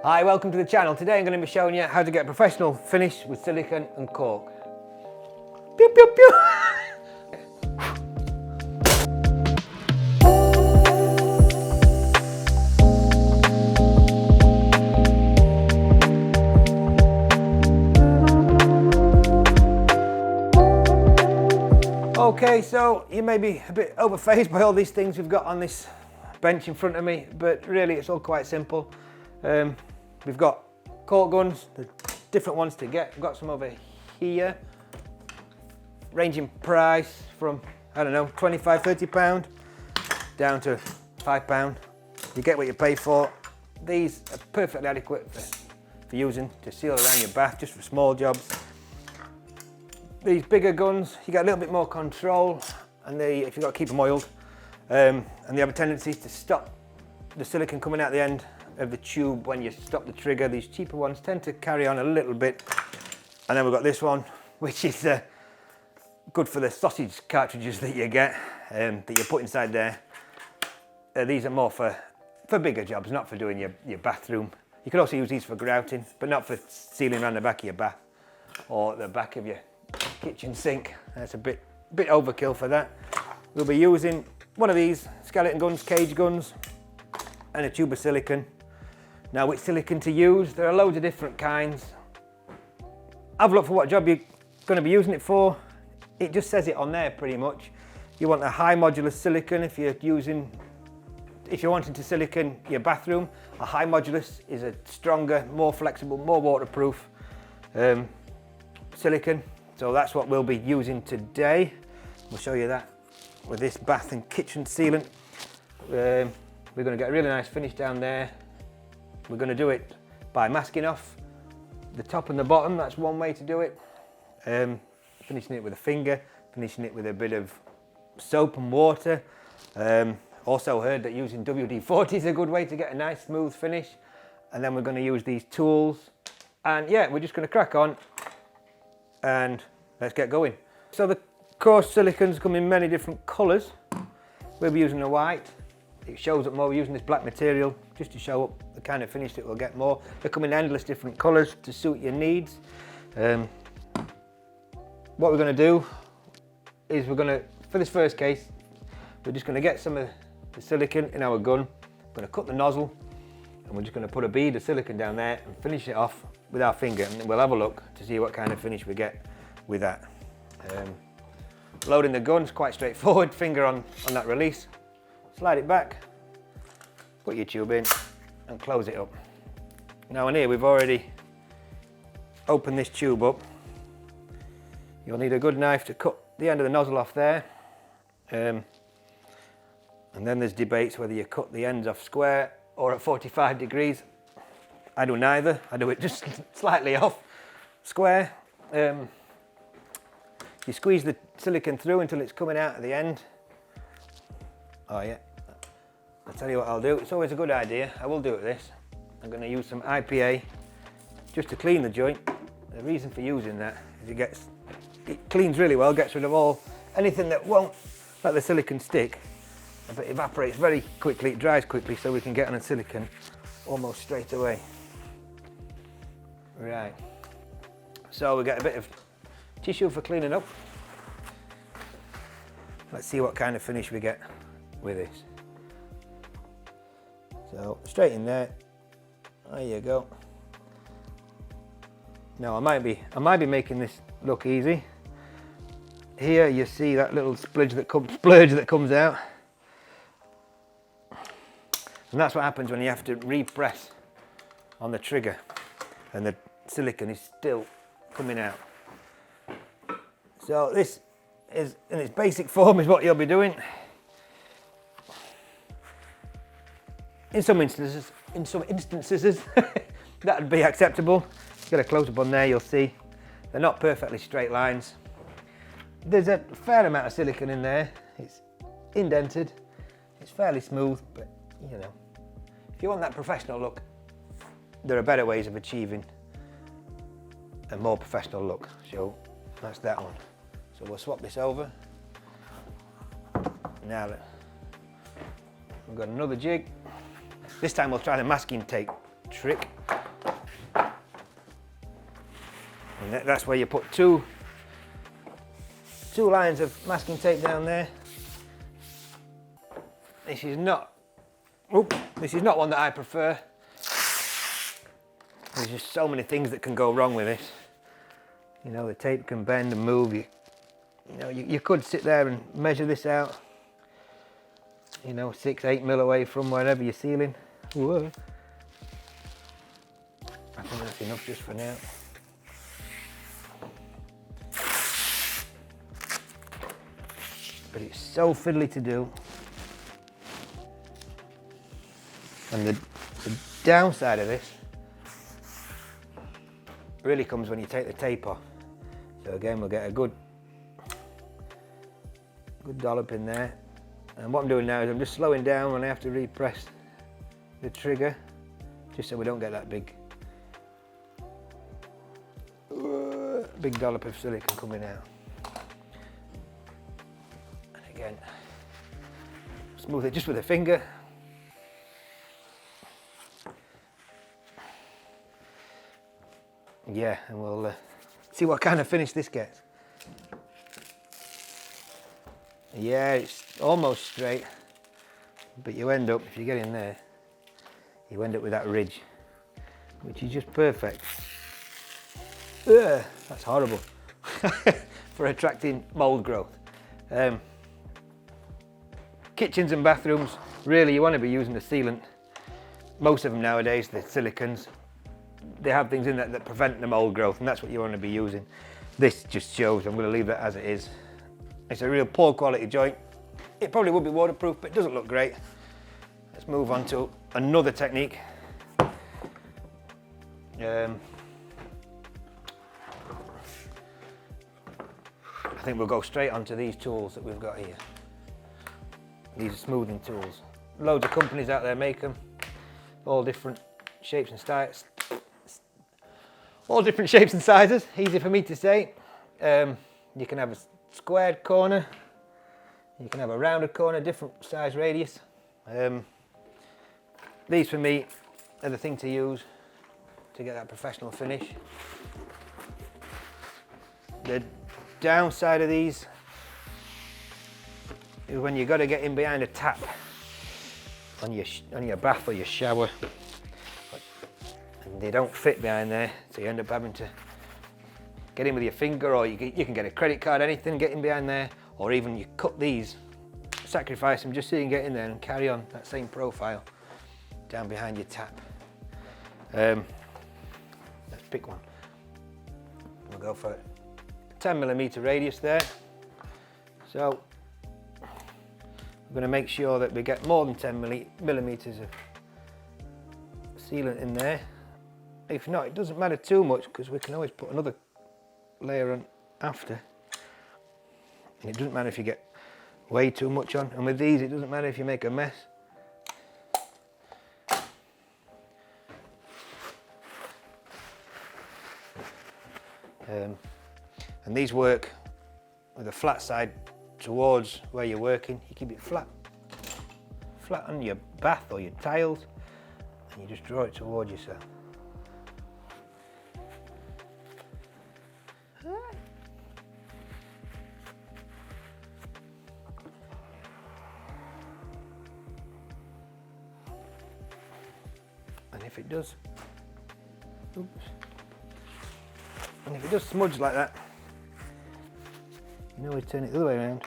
Hi, welcome to the channel. Today I'm going to be showing you how to get a professional finish with silicone and caulk. Pew, pew, pew. Okay, so you may be a bit overfazed by all these things we've got on this bench in front of me, but really it's all quite simple. We've got caulk guns, the different ones to get. We've got some over here, ranging price from, I don't know, 25, 30 pound down to £5. You get what you pay for. These are perfectly adequate for using to seal around your bath, just for small jobs. These bigger guns, you get a little bit more control, and if you've got to keep them oiled, and they have a tendency to stop the silicone coming out the end of the tube when you stop the trigger. These cheaper ones tend to carry on a little bit. And then we've got this one, which is good for the sausage cartridges that you get, that you put inside there. These are more for bigger jobs, not for doing your bathroom. You can also use these for grouting, but not for sealing around the back of your bath or the back of your kitchen sink. That's a bit overkill for that. We'll be using one of these skeleton guns, cage guns, and a tube of silicone. Now, which silicone to use? There are loads of different kinds. Have a look for what job you're going to be using it for. It just says it on there pretty much. You want a high modulus silicone if you're wanting to silicone your bathroom. A high modulus is a stronger, more flexible, more waterproof silicone. So that's what we'll be using today. We'll show you that with this bath and kitchen sealant. We're going to get a really nice finish down there. We're going to do it by masking off the top and the bottom. That's one way to do it. Finishing it with a finger, finishing it with a bit of soap and water. Also heard that using WD-40 is a good way to get a nice smooth finish. And then we're going to use these tools. And yeah, we're just going to crack on and let's get going. So the coarse silicones come in many different colours. We'll be using the white. It shows up more. We're using this black material just to show up the kind of finish that we'll get more. They come in endless different colours to suit your needs. What we're going to do is for this first case, we're just going to get some of the silicone in our gun. We're going to cut the nozzle and we're just going to put a bead of silicone down there and finish it off with our finger, and we'll have a look to see what kind of finish we get with that. Loading the gun's quite straightforward. Finger on that release. Slide it back, put your tube in and close it up. Now in here we've already opened this tube up. You'll need a good knife to cut the end of the nozzle off there. And then there's debates whether you cut the ends off square or at 45 degrees. I do neither. I do it just slightly off square. You squeeze the silicone through until it's coming out at the end. Oh yeah, I'll tell you what I'll do. It's always a good idea. I will do it this. I'm going to use some IPA just to clean the joint. The reason for using that is it cleans really well, gets rid of anything that won't let the silicone stick, but it evaporates very quickly, it dries quickly, so we can get on the silicone almost straight away. Right, so we get a bit of tissue for cleaning up. Let's see what kind of finish we get with this. So straight in there. There you go. Now I might be making this look easy. Here you see that little splurge that comes out, and that's what happens when you have to repress on the trigger, and the silicone is still coming out. So this is in its basic form is what you'll be doing. In some instances, that would be acceptable. Get a close up on there, you'll see they're not perfectly straight lines. There's a fair amount of silicone in there. It's indented. It's fairly smooth, but you know, if you want that professional look, there are better ways of achieving a more professional look. So that's that one. So we'll swap this over. Now we've got another jig. This time we'll try the masking tape trick. And that's where you put two lines of masking tape down there. This is not one that I prefer. There's just so many things that can go wrong with this. You know, the tape can bend and move. You could sit there and measure this out, you know, 6-8 mil away from wherever you're sealing. Whoa. I think that's enough just for now. But it's so fiddly to do. And the downside of this really comes when you take the tape off. So again, we'll get a good dollop in there. And what I'm doing now is I'm just slowing down when I have to repress the trigger, just so we don't get that big dollop of silicone coming out. And again, smooth it just with a finger. Yeah, and we'll see what kind of finish this gets. Yeah, it's almost straight, but you end up, if you get in there, you end up with that ridge, which is just perfect. Ugh, that's horrible for attracting mold growth. Kitchens and bathrooms, really you want to be using the sealant. Most of them nowadays, the silicones, they have things in that prevent the mold growth, and that's what you want to be using. This just shows. I'm going to leave that as it is. It's a real poor quality joint. It probably would be waterproof, but it doesn't look great. Let's move on to another technique. I think we'll go straight onto these tools that we've got here. These are smoothing tools. Loads of companies out there make them, all different shapes and styles. All different shapes and sizes, easy for me to say. You can have a squared corner, you can have a rounded corner, different size radius. These for me are the thing to use to get that professional finish. The downside of these is when you've got to get in behind a tap on your bath or your shower. They don't fit behind there, so you end up having to get in with your finger, or you can get a credit card, anything, get in behind there, or even you cut these, sacrifice them just so you can get in there and carry on that same profile down behind your tap. Let's pick one. We'll go for 10mm radius there. So we're going to make sure that we get more than 10mm of sealant in there. If not, it doesn't matter too much, because we can always put another layer on after. And it doesn't matter if you get way too much on. And with these, it doesn't matter if you make a mess. And these work with a flat side towards where you're working. You keep it flat on your bath or your tiles, and you just draw it towards yourself. And if it does, and if it does smudge like that, you can always turn it the other way around.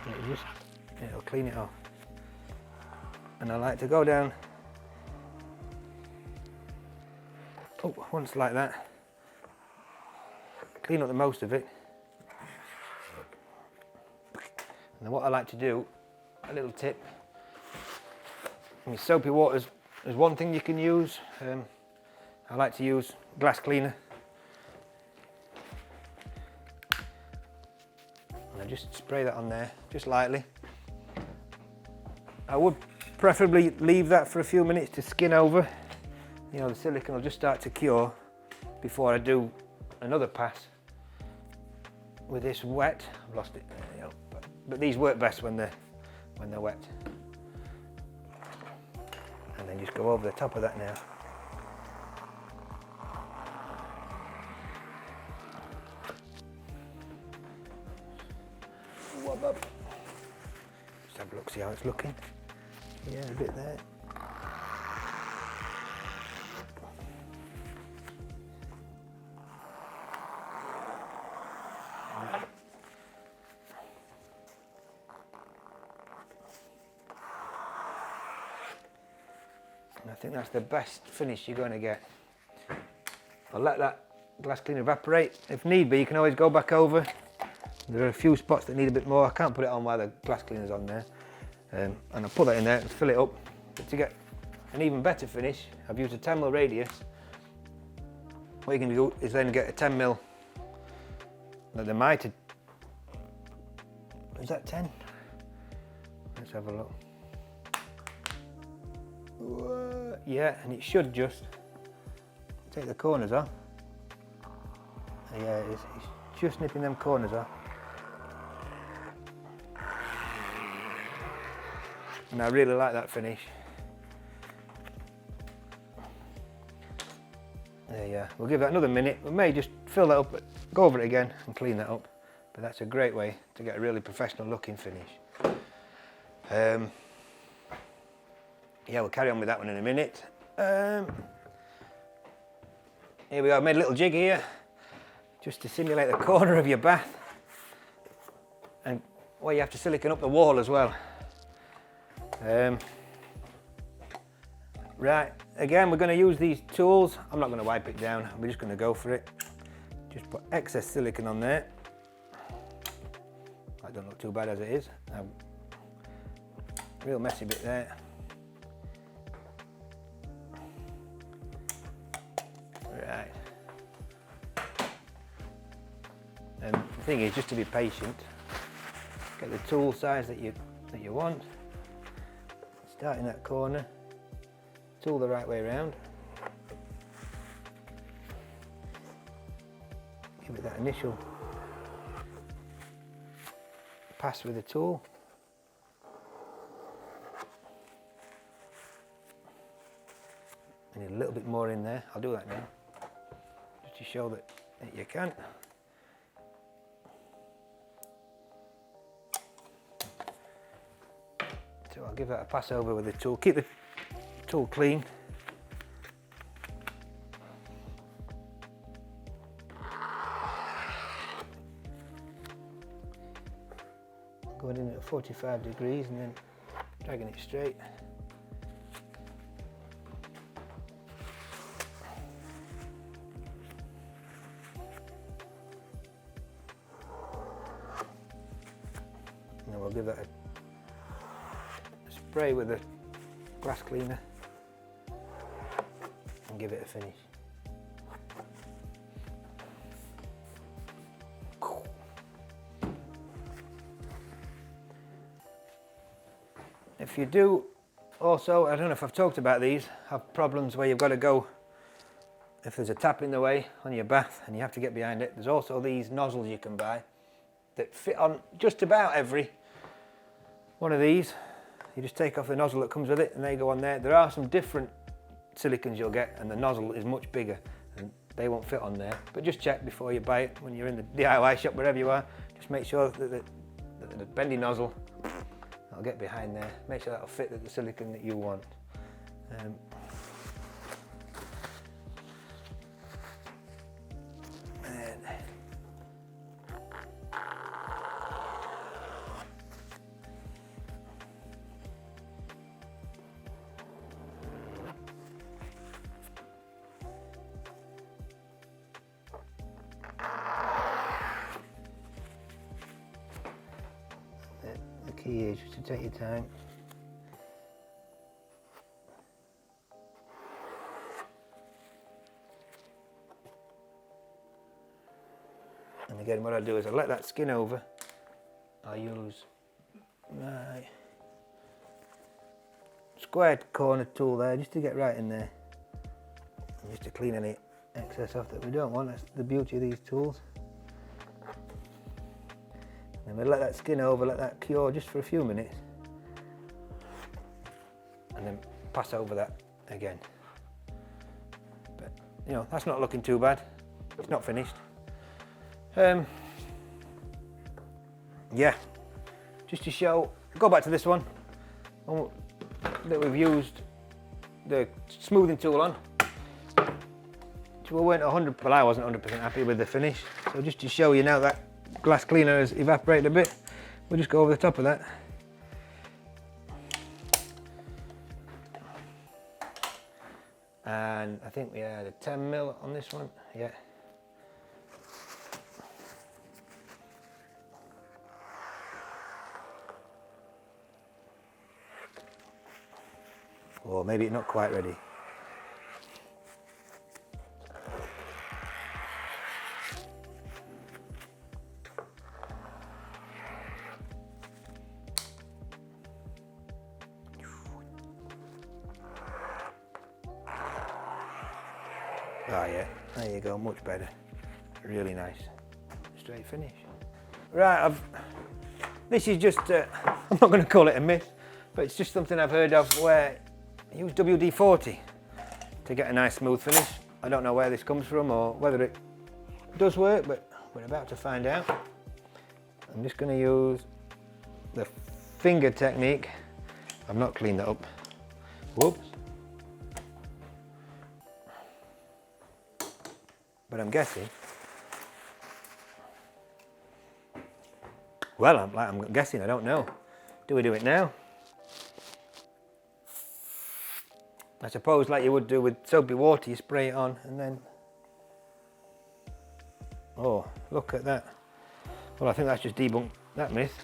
And it'll clean it off. And I like to go down once like that, clean up the most of it. And then what I like to do, a little tip, I mean, soapy water is one thing you can use. I like to use glass cleaner. And I just spray that on there, just lightly. I would preferably leave that for a few minutes to skin over. You know, the silicone will just start to cure before I do another pass with this wet. I've lost it, you know, but these work best when they're wet. And then just go over the top of that now. Just have a look, see how it's looking. Yeah, a bit there. And I think that's the best finish you're going to get. I'll let that glass cleaner evaporate. If need be, you can always go back over. There are a few spots that need a bit more. I can't put it on while the glass cleaner's on there. And I'll put that in there and fill it up. But to get an even better finish, I've used a 10mm radius. What you can do is then get a 10mm, the mitre. Is that 10? Let's have a look. Yeah, and it should just take the corners off. Yeah, it's just nipping them corners off. And I really like that finish. There, yeah, we'll give that another minute. We may just fill that up, go over it again and clean that up. But that's a great way to get a really professional looking finish. Yeah, we'll carry on with that one in a minute. Here we go, I made a little jig here just to simulate the corner of your bath, and well, you have to silicone up the wall as well. Right, again, we're going to use these tools. I'm not going to wipe it down, we're just going to go for it. Just put excess silicone on there. That don't look too bad as it is. Real messy bit there. Right. And the thing is just to be patient. Get the tool size that you want. Start in that corner. Tool the right way around. Give it that initial pass with the tool. I need a little bit more in there. I'll do that now, just to show that you can. So I'll give that a pass over with the tool. Keep the tool clean. Going in at 45 degrees and then dragging it straight. And then we'll give that a spray with the glass cleaner and give it a finish. If you do also, I don't know if I've talked about these, have problems where you've got to go, if there's a tap in the way on your bath and you have to get behind it, there's also these nozzles you can buy that fit on just about every one of these. You just take off the nozzle that comes with it and they go on there. There are some different silicones you'll get and the nozzle is much bigger and they won't fit on there. But just check before you buy it when you're in the DIY shop, wherever you are. Just make sure that the bendy nozzle, I'll get behind there, make sure that'll fit the silicone that you want. The key is just to take your time. And again, what I'll do is I'll let that skin over. I'll use my squared corner tool there just to get right in there and just to clean any excess off that we don't want. That's the beauty of these tools. And we'll let that skin over, let that cure just for a few minutes, and then pass over that again. But you know, that's not looking too bad. It's not finished. Yeah, just to show, go back to this one that we've used the smoothing tool on. We weren't 100, well I wasn't 100% happy with the finish. So just to show you now that glass cleaner has evaporated a bit, we'll just go over the top of that. And I think we had a 10mm on this one, yeah. Or maybe it's not quite ready. Oh yeah, there you go, much better. Really nice, straight finish. Right, this is just, I'm not going to call it a myth, but it's just something I've heard of where I use WD-40 to get a nice smooth finish. I don't know where this comes from or whether it does work, but we're about to find out. I'm just going to use the finger technique. I've not cleaned that up. Whoops. But I'm guessing, well, I'm guessing, I don't know. Do we do it now? I suppose like you would do with soapy water, you spray it on and then, oh, look at that. Well, I think that's just debunked that myth.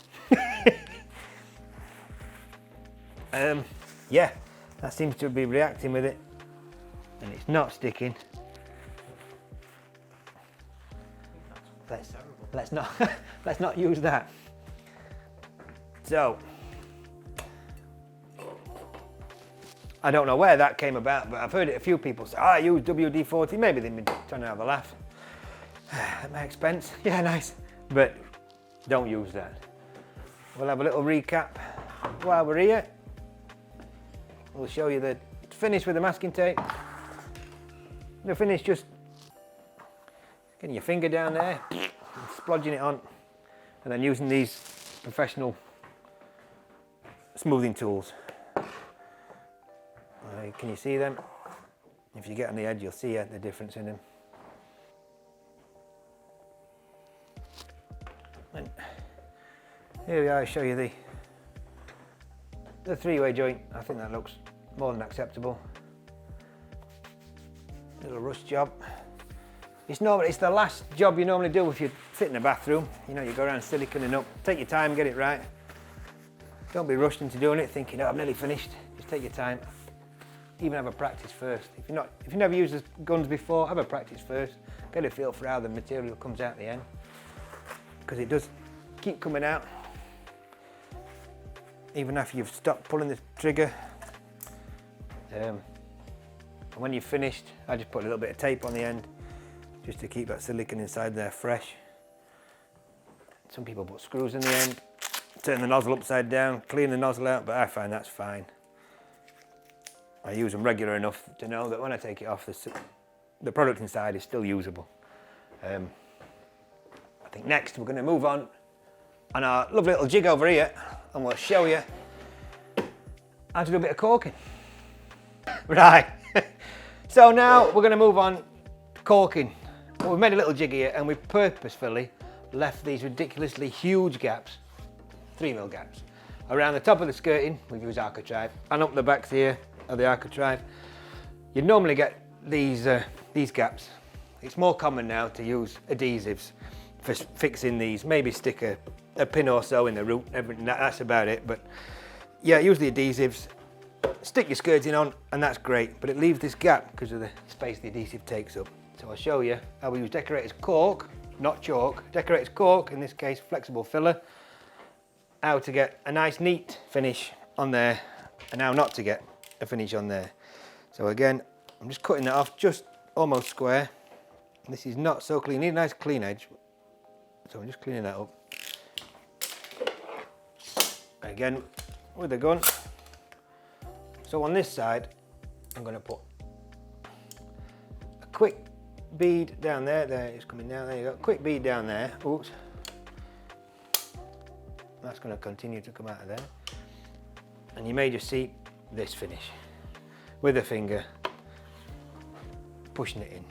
Yeah, that seems to be reacting with it and it's not sticking. Let's not use that. So I don't know where that came about, but I've heard it a few people say, I use WD-40. Maybe they've been trying to have a laugh at my expense. Yeah, nice, but don't use that. We'll have a little recap while we're here. We'll show you the finish with the masking tape. The finish, just getting your finger down there, splodging it on, and then using these professional smoothing tools. Can you see them? If you get on the edge, you'll see the difference in them. And here we are, I'll show you the three-way joint. I think that looks more than acceptable. Little rust job. It's the last job you normally do if you sit in the bathroom. You know, you go around siliconing up. Take your time, get it right. Don't be rushed into doing it thinking, oh, I'm nearly finished. Just take your time. Even have a practice first. If you've never used the guns before, have a practice first. Get a feel for how the material comes out at the end. Because it does keep coming out. Even after you've stopped pulling the trigger. And when you've finished, I just put a little bit of tape on the end just to keep that silicone inside there fresh. Some people put screws in the end, turn the nozzle upside down, clean the nozzle out, but I find that's fine. I use them regular enough to know that when I take it off, the product inside is still usable. I think next we're going to move on our lovely little jig over here, and we'll show you how to do a bit of caulking. Right, so now we're going to move on to caulking. Well, we've made a little jig here and we purposefully left these ridiculously huge gaps, 3mm gaps, around the top of the skirting. We've used architrave, and up the backs here of the architrave. You'd normally get these gaps. It's more common now to use adhesives for fixing these, maybe stick a pin or so in the root, everything, that's about it. But yeah, use the adhesives, stick your skirting on, and that's great, but it leaves this gap because of the space the adhesive takes up. So I'll show you how we use decorator's caulk, not chalk, decorator's caulk, in this case flexible filler, how to get a nice neat finish on there and how not to get a finish on there. So again, I'm just cutting that off just almost square. This is not so clean, you need a nice clean edge. So I'm just cleaning that up. Again, with the gun, So on this side, I'm going to put a quick bead down there. There, it's coming down. There you go. Quick bead down there. Oops. That's going to continue to come out of there. And you may just see this finish with a finger pushing it in.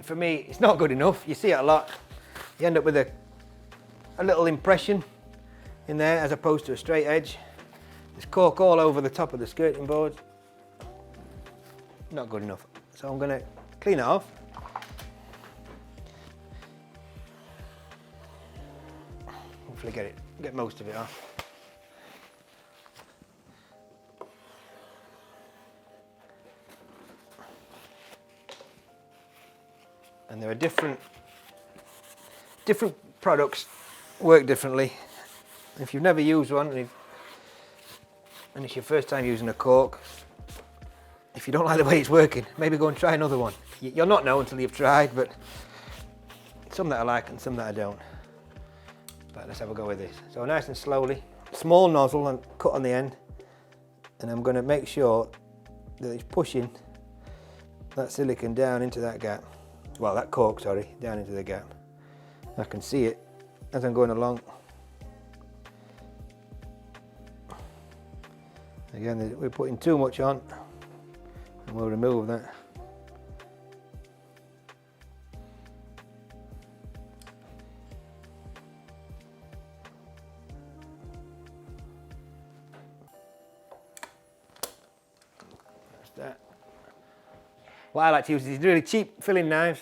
For me, it's not good enough. You see it a lot. You end up with a little impression in there as opposed to a straight edge. There's caulk all over the top of the skirting board. Not good enough. So I'm going to clean it off. Hopefully get most of it off. And there are different products work differently. If you've never used one and it's your first time using a caulk, if you don't like the way it's working, maybe go and try another one. You'll not know until you've tried, but some that I like and some that I don't. But let's have a go with this. So nice and slowly, small nozzle and cut on the end, and I'm going to make sure that it's pushing that silicone down into that gap. Well, that caulk, sorry, down into the gap. I can see it as I'm going along. Again, we're putting too much on, and we'll remove that. That's that. What I like to use is these really cheap filling knives.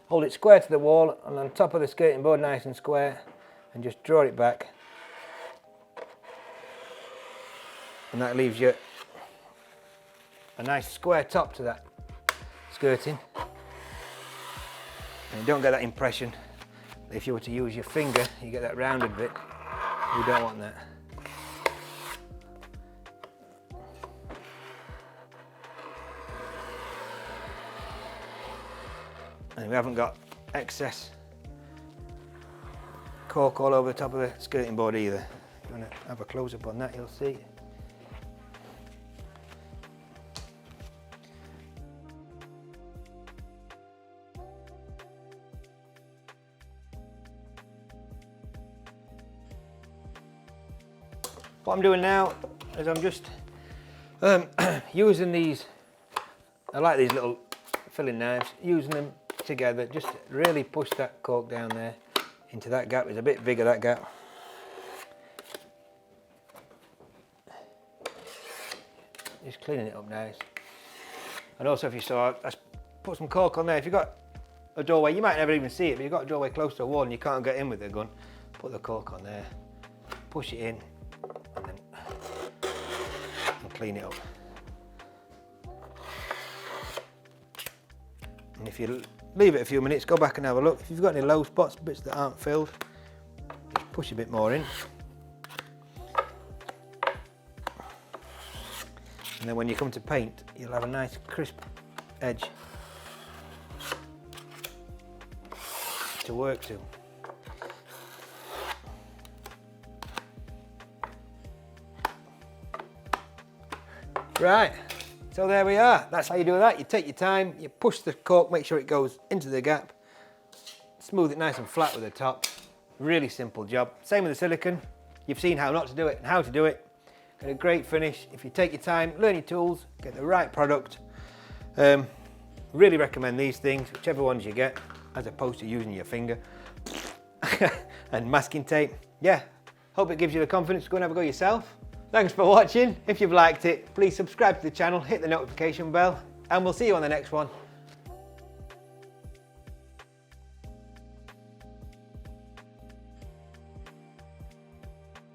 Hold it square to the wall and on top of the skirting board, nice and square, and just draw it back. And that leaves you a nice square top to that skirting. And you don't get that impression that if you were to use your finger, you get that rounded bit. You don't want that. And we haven't got excess caulk all over the top of the skirting board either. If you want to have a close up on that, you'll see. What I'm doing now is I'm just using these, I like these little filling knives, using them together, just to really push that caulk down there into that gap. It's a bit bigger, that gap. Just cleaning it up nice. And also, if you saw, I put some caulk on there. If you've got a doorway, you might never even see it, but you've got a doorway close to a wall and you can't get in with the gun, put the caulk on there, push it in, and clean it up. And if you leave it a few minutes, go back and have a look. If you've got any low spots, bits that aren't filled, just push a bit more in. And then when you come to paint, you'll have a nice crisp edge to work to. Right, so there we are. That's how you do that. You take your time, you push the caulk, make sure it goes into the gap, smooth it nice and flat with the top. Really simple job. Same with the silicone. You've seen how not to do it and how to do it. Get a great finish. If you take your time, learn your tools, get the right product. Really recommend these things, whichever ones you get, as opposed to using your finger and masking tape. Yeah, hope it gives you the confidence to go and have a go yourself. Thanks for watching. If you've liked it, please subscribe to the channel, hit the notification bell, and we'll see you on the next one.